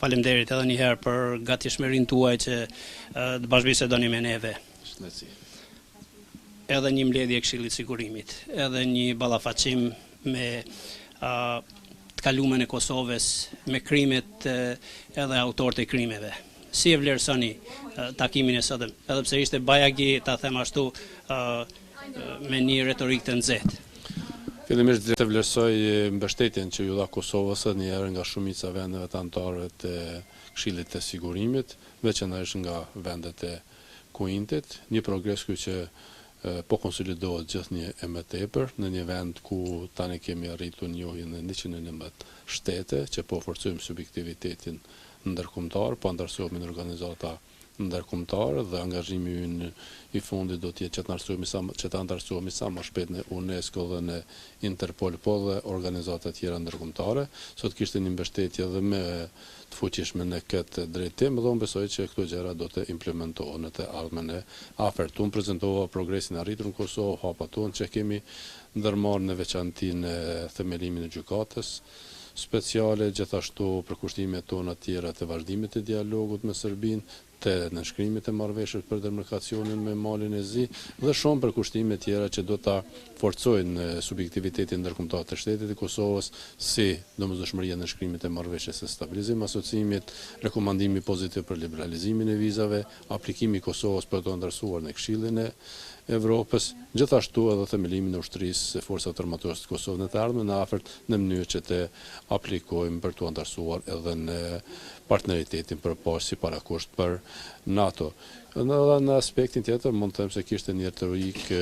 Faleminderit edhe një herë për gatishmërinë tuaj që të bashkëbisedoni me neve. Edhe një mbledhje e Këshillit të Sigurimit, edhe një ballafaqim me të kalumen e Kosovës, me krimet edhe autorët e krimeve. Si e vlerësoni takimin e sotëm, edhe pse ishte bajagi, ta them ashtu, me një retorikë të nxehtë? Fillimisht të vlerësoj mbështetjen që ju dha Kosovës një herë nga shumica vendeve të anëtarëve të Këshillit të Sigurimit, veçanërisht nga vendet e Kuintit, një progres ky që po konsolidohet gjithnjë e më tepër në një vend ku tani kemi arritur njohjen e 119 shtete që po forcojmë subjektivitetin ndërkombëtar, po ndërsohemi në organizata ndërkombëtare dhe angazhimi ynë i fundit do të jetë që ta ndërsohemi sa më shpejt në UNESCO dhe në Interpol, po dhe organizata tjera ndërkombëtare. Sot kishte një mbështetje edhe më të fuqishme në këtë drejtim dhe unë besoj që këto gjëra do të implementohen në të ardhmen e afërt. Unë prezantova progresin arritur në Kosovë, hapat tonë që kemi ndërmarrë në veçanti në themelimin e gjykatës speciale, gjithashtu përkushtimet tona tjera të vazhdimit të dialogut me Serbinë, të nënshkrimit e marrëveshjes për demarkacionin me Malin e Zi dhe shumë përkushtime tjera që do ta forcojnë subjektivitetin ndërkombëtar të shtetit të Kosovës, si domosdoshmëria e nënshkrimit e marrëveshjes së stabilizimit, asociimit, rekomandimi pozitiv për liberalizimin e vizave, aplikimi i Kosovës për të ndërsuar në Këshillin e Evropës, gjithashtu edhe themelimin e ushtrisë së forcat armatore të Kosovës në të ardhmen në afërt në mënyrë që të aplikojmë për të ndërsuar edhe në partneritetin për poshtë si parakusht për NATO. Në aspektin tjetër mund të them se kishte një retorikë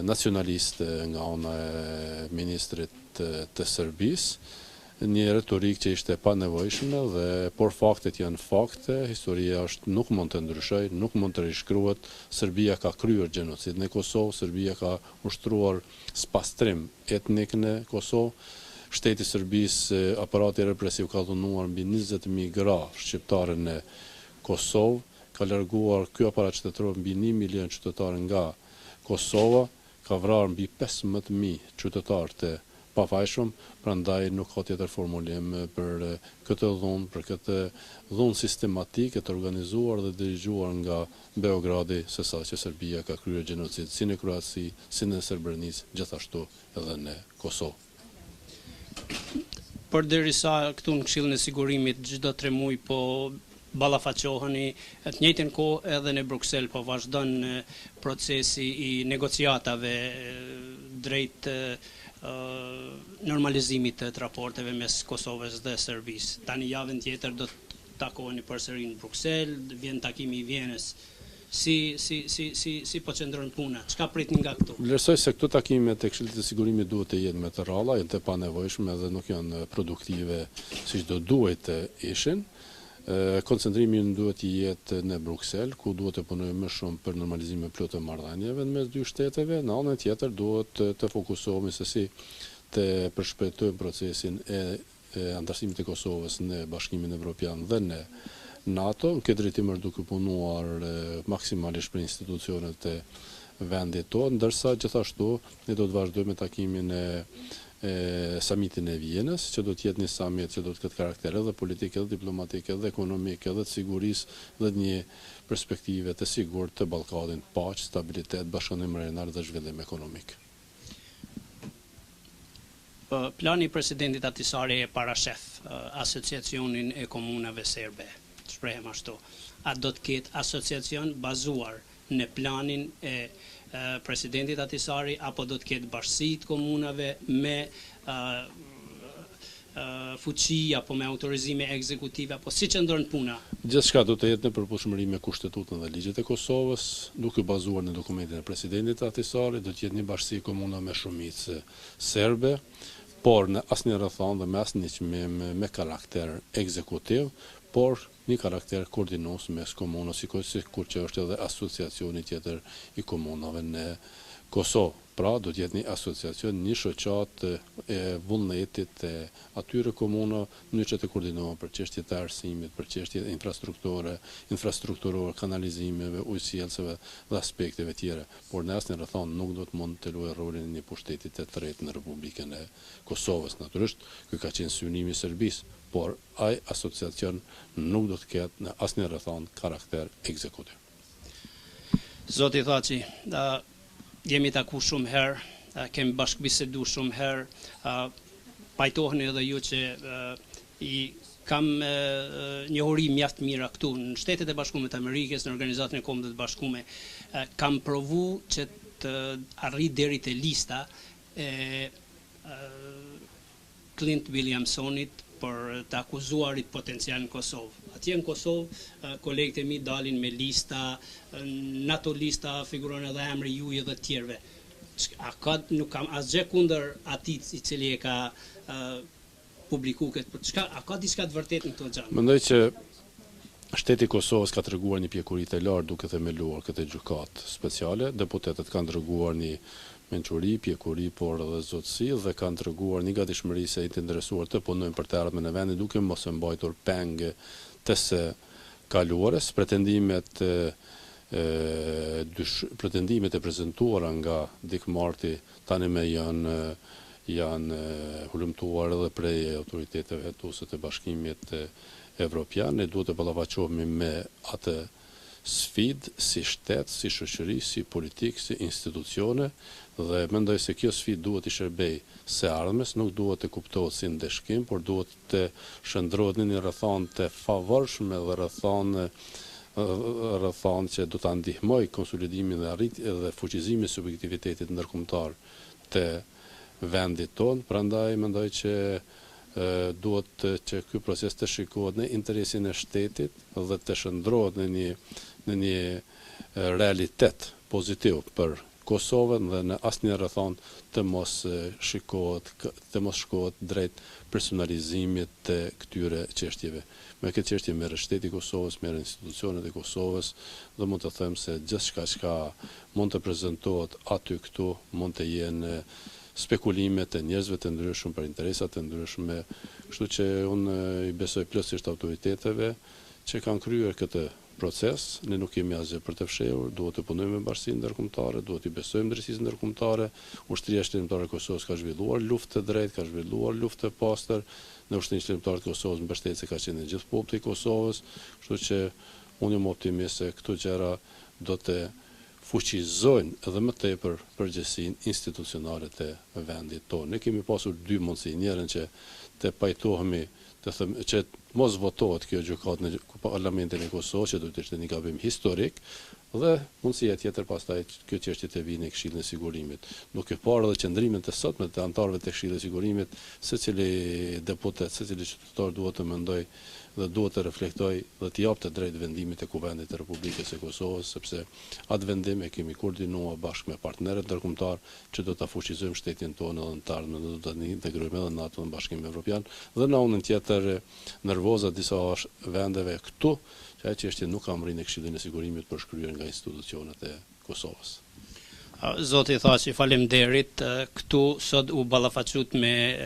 nacionaliste nga ana e ministrit të Serbisë, një retorikë që ishte pa nevojshme por faktet janë fakte, historia nuk mund të ndryshoj, nuk mund të rishkruhet. Serbia ka kryer gjenocid në Kosovë, Serbia ka ushtruar spastrim etnik në Kosovë. Shteti i Serbisë, aparati represiv ka dhunuar mbi 20.000 gra shqiptare në Kosovë, ka larguar ky aparat shtetëror mbi 1 milion qytetarë nga Kosova, ka vrarë mbi 15.000 qytetarë të pafajshëm, prandaj nuk ka tjetër formulim për këtë dhunë, për këtë dhunë sistematike të organizuar dhe dirigjuar nga Beogradi, sesa që Serbia ka kryer gjenocid si në Kroaci, si në Srebrenicë, gjithashtu edhe në Kosovë. Përderisa këtu në Këshillin e Sigurimit çdo 3 muaj po ballafaqoheni, të njëjtën kohë edhe në Bruksel po vazhdon procesi i negociatave drejt normalizimit të raporteve mes Kosovës dhe Serbisë. Tani javën tjetër do të takoheni përsëri në Bruksel, vjen takimi i Vienës. Si po qëndron puna? Çka pritni nga këtu? Vlerësoj se këto takime të Këshillit të Sigurimit duhet të jenë me të rralla, janë të panevojshme dhe nuk janë produktive siç do duhet të ishin. Koncentrimi duhet të jetë në Bruksel, ku duhet të punojmë më shumë për normalizimin plot të marrëdhënieve mes dy shteteve. Në anën tjetër duhet të fokusohemi se si të përshpejtojmë procesin e antarësimit të Kosovës në Bashkimin Evropian dhe në NATO. Në këtë drejtim është duke punuar maksimalisht për institucionet e vendit tonë, ndërsa gjithashtu ne do të vazhdojmë takimin e samitin e Vienës, që do të jetë një samit që do të ketë karakter edhe politik, edhe diplomatik, edhe ekonomik, edhe të sigurisë dhe një perspektive të sigurt të Ballkanit, paqë, stabilitet, bashkëpunim rajonar dhe zhvillim ekonomik. Plani i presidentit Ahtisaari e parashef asociacionin e komunave serbe, shprehem ashtu. A do të ketë asociacion bazuar në planin e presidentit Ahtisaari apo do të ketë bashkësi të komunave me fuqi apo me autorizime ekzekutive apo si qëndron puna? Gjithçka do të jetë në përputhshmëri me kushtetutën dhe ligjet e Kosovës, duke bazuar në dokumentin e presidentit Ahtisaari, do të jetë një bashkësi komuna me shumicë serbe, por në asnjë rrethon dhe me asnjë çmim me karakter ekzekutiv, por një karakter koordinues mes komunës, sikur që është edhe asociacioni tjetër i komunave në Kosovë. Pra, do të jetë një asociacion, një shoqat e vullnetit e atyre komuna në që të koordinohen për çështje të arsimit, për çështje infrastrukturore, kanalizimeve, ujësjellseve dhe aspekteve tjera. Por në asnjë rrethon nuk do të mund të luajë rolin e një pushtetit të tretë në Republikën e Kosovës. Natyrisht, ky ka qenë synimi i Serbisë, por ai asociacion nuk do të ketë në asnjë rrethon karakter ekzekutiv. Zoti Thaçi, jemi taku shumë herë, kemi bashkëbisedu shumë herë, pajtoheni edhe ju që i kam njohuri mjaft mira këtu në Shtetet e Bashkuara të Amerikës, në Organizatën e Kombëve të Bashkuara, kam provu që të arrit deri te lista e Clint Williamsonit për të akuzuarit potencial në Kosovë. Atje në Kosovë, kolegët e mi dalin me lista, në ato lista figuron edhe emri juaj dhe të tjerëve. Nuk kam asgjë kundër atij i cili e ka publiku këtë. A ka diçka të vërtetë në këto gjëra? Mendoj që Shteti i Kosovës ka treguar një pjekuri të lartë duke themeluar këtë gjykatë speciale. Deputetët kanë treguar një mençuri, pjekuri, por edhe zotësi dhe kanë treguar një gatishmëri se i të interesuar të punojnë për të ardhmen e vendit duke mos e mbajtur peng të së kaluarës. Pretendimet e prezantuara nga Dick Marty tani më janë hulumtuar edhe prej autoriteteve hetuese të Bashkimit Evropian. Ne duhet të ballafaqohemi me atë sfidë si shtet, si shoqëri, si politikë, si institucione dhe mendoj se kjo sfidë duhet i shërbej së ardhmes, nuk duhet të kuptohet si ndeshkim, por duhet të shndrohet në një rrethon të favorshme dhe rrethon që do ta ndihmoj konsolidimin dhe arritjen dhe fuqizimin e subjektivitetit ndërkombëtar të vendit tonë. Prandaj mendoj që duhet që ky proces të shikohet në interesin e shtetit dhe të shndrohet në një realitet pozitiv për Kosovën dhe në asnjë rrethon të mos shkohet drejt personalizimit të këtyre çështjeve. Me këtë çështje merr Shteti i Kosovës, merr institucionet e Kosovës dhe mund të them se gjithçka që mund të prezantohet aty këtu mund të jenë spekulime të njerëzve të ndryshëm për interesa të ndryshme, kështu që unë i besoj plotësisht autoriteteve që kanë kryer këtë proces. Ne nuk kemi asgjë për të fshehur, duhet të punojmë me bashkësinë ndërkombëtare, duhet të besojmë drejtësisë ndërkombëtare. Ushtria shtetërore e Kosovës ka zhvilluar luftë të drejtë, ka zhvilluar luftë të pastër. Në Ushtrinë shtetërore të Kosovës mbështetëse ka qenë gjithë populli i Kosovës, kështu që unë jam optimist se këto gjëra do të fuqizojnë edhe më tepër përgjegjësinë institucionale të vendit tonë. Ne kemi pasur dy mundësi, njërin që të pajtohemi të thëmë që mos votohet kjo gjykatë në Parlamentin e Kosovës, që do të ishte një gabim historik, dhe mundësia tjetër pastaj kjo çështje të vinë në Këshillin e Sigurimit. Duke parë edhe qëndrimin të sotme të anëtarëve të Këshillit të Sigurimit, secili deputet, secili qytetar duhet të mendoj dhe duhet të reflektoj dhe të japte drejt vendimit e Kuvendit të Republikës e Kosovës, sepse atë vendim e kemi koordinuar bashkë me partnerët ndërkombëtar që do ta fuqizojmë shtetin tonë edhe në të ardhmen, do ta integrojmë edhe në NATO në Bashkimin Evropian dhe në anën tjetër nervoza disa vendeve këtu që ajo çështje nuk ka mrinë në Këshillin e Sigurimit për shkryer nga institucionet e Kosovës. Zoti Thaçi, faleminderit. Këtu sot u ballafaqut me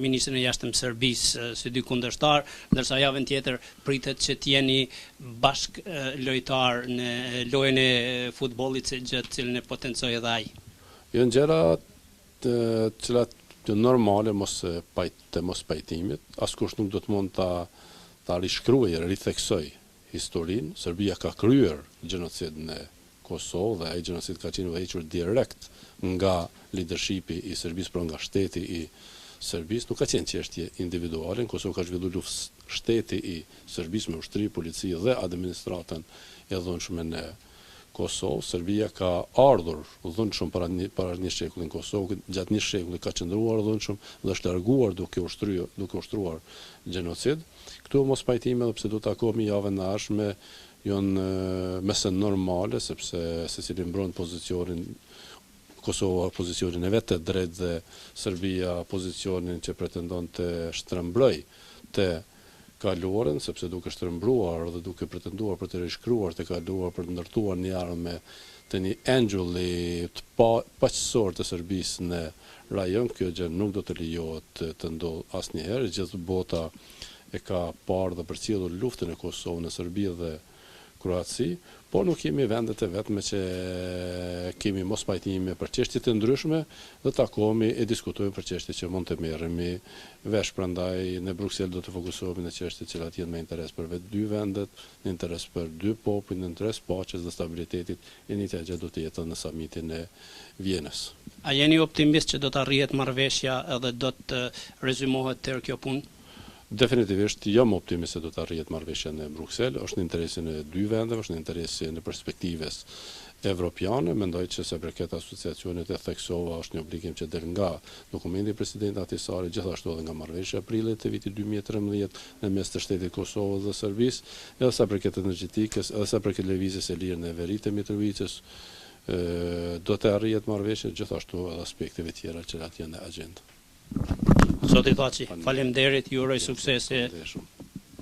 ministrin e jashtëm Serbisë si dy kundërshtar, ndërsa javën tjetër pritet që të jeni bashk lojtar në lojën e futbollit që cilën e potencoi edhe ai. Janë gjëra të cilat të normale mos pajtimit, askush nuk do të mund ta rishkruajë, ritheksoj historinë. Serbia ka kryer gjenocid në Kosovë dhe ai gjenocid ka qenë vëhequr direkt nga leadershipi i Serbisë, por nga shteti i Serbisë. Nuk ka qenë çështje individuale. Në Kosovë ka zhvilluar luftë shteti i Serbisë me ushtri, polici dhe administratën e dhunshme në Kosovë. Serbia ka ardhur dhunshëm para një shekulli në Kosovë, gjatë një shekulli ka qëndruar dhunshëm dhe është larguar duke ushtruar gjenocid. Këtu mos pajtime edhe pse do të takohemi javën e ardhshme janë mese normale, sepse secili mbron pozicionin, Kosova pozicionin e vetë të drejtë dhe Serbia pozicionin që pretendon të shtrembloj të kaluarën, sepse duke shtrembruar dhe duke pretenduar për të rishkruar të kaluar për të ndërtuar një armë të një angjulli të paqësor të Serbisë në rajon, kjo gjë nuk do të lejohet të ndodhë asnjëherë. Gjithë bota e ka parë dhe përcjellur luftën e Kosovës në Serbi dhe Kroaci, por nuk jemi vendet e vetme që kemi mos pajtime për çështje të ndryshme dhe takohemi e diskutojmë për çështje që mund të merremi vesh. Prandaj në Bruksel do të fokusohemi në çështje që janë me interes për vetë dy vendet, në interes për dy popujt, në interes paqes dhe stabilitetit, e njëjta gjë do të jetë në samitin e Vienës. A jeni optimist që do të arrihet marrëveshja edhe do të rezumohet tërë kjo punë? Definitivisht jam optimist se do të arrihet marrëveshja në Bruksel, është në interesin e dy vendeve, është në interesin e perspektives evropiane. Mendoj që se përket asociacionit e theksova është një obligim që del nga dokumenti i presidentit Ahtisaari, gjithashtu edhe nga marrëveshja e prillit të vitit 2013 në mes të shtetit Kosovës dhe Serbisë, edhe sa përket energjetikës, edhe sa përket lëvizjes së lirë në veri të Mitrovicës, do të arrihet marrëveshja, gjithashtu edhe aspekteve tjera që janë në agjendë. Zoti Thaçi, faleminderit, ju uroj suksese.